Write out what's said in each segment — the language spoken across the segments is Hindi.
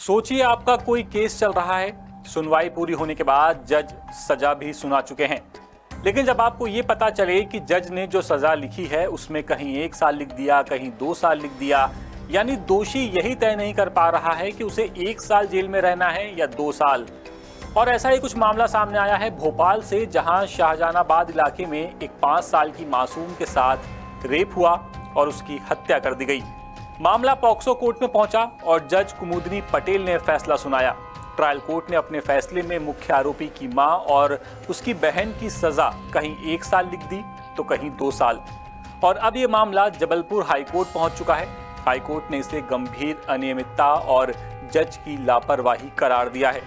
सोचिए आपका कोई केस चल रहा है, सुनवाई पूरी होने के बाद जज सजा भी सुना चुके हैं, लेकिन जब आपको ये पता चले कि जज ने जो सजा लिखी है उसमें कहीं 1 साल लिख दिया, कहीं 2 साल लिख दिया, यानी दोषी यही तय नहीं कर पा रहा है कि उसे 1 साल जेल में रहना है या 2 साल। और ऐसा ही कुछ मामला सामने आया है भोपाल से, जहां शाहजहानाबाद इलाके में एक 5 साल की मासूम के साथ रेप हुआ और उसकी हत्या कर दी गई। मामला पॉक्सो कोर्ट में पहुंचा और जज कुमुदनी पटेल ने फैसला सुनाया। ट्रायल कोर्ट ने अपने फैसले में मुख्य आरोपी की मां और उसकी बहन की सजा कहीं 1 साल लिख दी तो कहीं 2 साल। और अब ये मामला जबलपुर हाईकोर्ट पहुंच चुका है। हाईकोर्ट ने इसे गंभीर अनियमितता और जज की लापरवाही करार दिया है।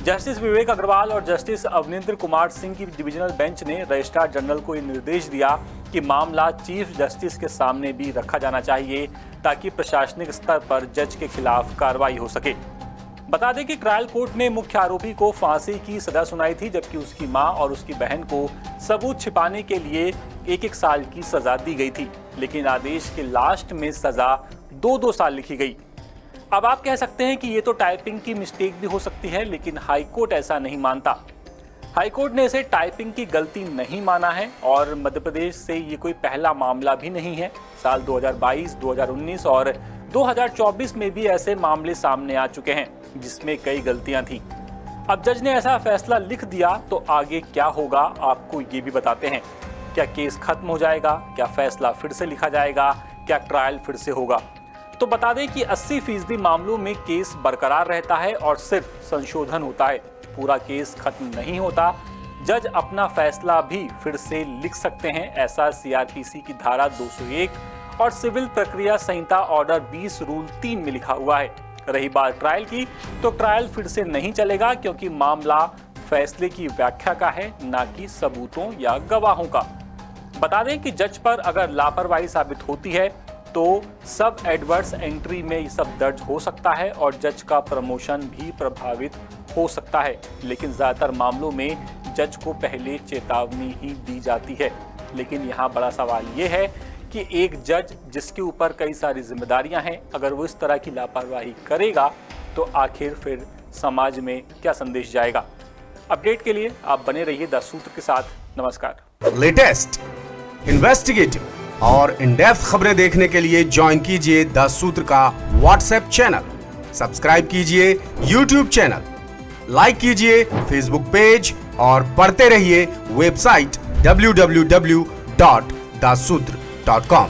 जस्टिस विवेक अग्रवाल और जस्टिस अवनिंद्र कुमार सिंह की डिविजनल बेंच ने रजिस्ट्रार जनरल को ये निर्देश दिया कि मामला चीफ जस्टिस के सामने भी रखा जाना चाहिए ताकि प्रशासनिक स्तर पर जज के खिलाफ कार्रवाई हो सके। बता दें कि ट्रायल कोर्ट ने मुख्य आरोपी को फांसी की सजा सुनाई थी, जबकि उसकी मां और उसकी बहन को सबूत छिपाने के लिए 1-1 साल की सजा दी गई थी, लेकिन आदेश के लास्ट में सजा 2-2 साल लिखी गई। अब आप कह सकते हैं कि ये तो टाइपिंग की मिस्टेक भी हो सकती है, लेकिन हाईकोर्ट ऐसा नहीं मानता। हाईकोर्ट ने इसे टाइपिंग की गलती नहीं माना है और मध्य प्रदेश से ये कोई पहला मामला भी नहीं है। साल 2022, 2019 और 2024 में भी ऐसे मामले सामने आ चुके हैं जिसमें कई गलतियां थी। अब जज ने ऐसा फैसला लिख दिया तो आगे क्या होगा आपको ये भी बताते हैं। क्या केस खत्म हो जाएगा? क्या फैसला फिर से लिखा जाएगा? क्या ट्रायल फिर से होगा? तो बता दें कि 80% मामलों में केस बरकरार रहता है और सिर्फ संशोधन होता है, पूरा केस खत्म नहीं होता। जज अपना फैसला भी फिर से लिख सकते हैं, ऐसा सीआरपीसी की धारा 201 और सिविल प्रक्रिया संहिता ऑर्डर 20 रूल 3 में लिखा हुआ है। रही बात ट्रायल की, तो ट्रायल फिर से नहीं चलेगा क्योंकि मामला फैसले की व्याख्या का है, ना कि सबूतों या गवाहों का। बता दें कि जज पर अगर लापरवाही साबित होती है तो सब एडवर्स एंट्री में ये सब दर्ज हो सकता है और जज का प्रमोशन भी प्रभावित हो सकता है, लेकिन ज्यादातर मामलों में जज को पहले चेतावनी ही दी जाती है। लेकिन यहाँ बड़ा सवाल ये है कि एक जज जिसके ऊपर कई सारी जिम्मेदारियां हैं, अगर वो इस तरह की लापरवाही करेगा तो आखिर फिर समाज में क्या संदेश जाएगा। अपडेट के लिए आप बने रहिए द सूत्र के साथ। नमस्कार। लेटेस्ट, इन्वेस्टिगेटिव और इन डेप्थ खबरें देखने के लिए ज्वाइन कीजिए द सूत्र का व्हाट्सएप चैनल, सब्सक्राइब कीजिए यूट्यूब चैनल, लाइक कीजिए फेसबुक पेज और पढ़ते रहिए वेबसाइट www.dasootra.com।